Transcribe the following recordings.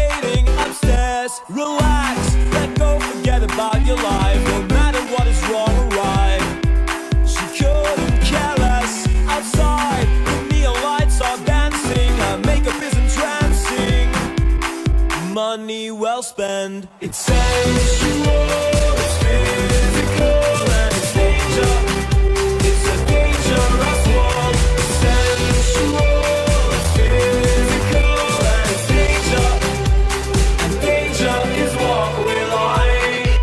waiting upstairs. Relax, let go, forget about your life. No matter what is wrong or right, she couldn't care less. Outside, the neon lights are dancing. Her makeup is entrancing. Money well spent. It's sensual, it's physical, and it's danger. It's a dangerous world. It's sensual, it's physical, and it's danger. And danger is what we like.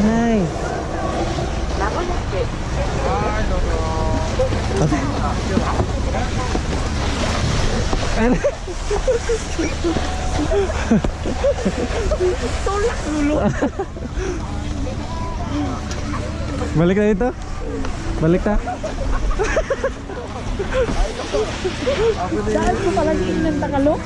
Nice. Balik na dito. Balik na. Saan ko palagi ng Tagalog?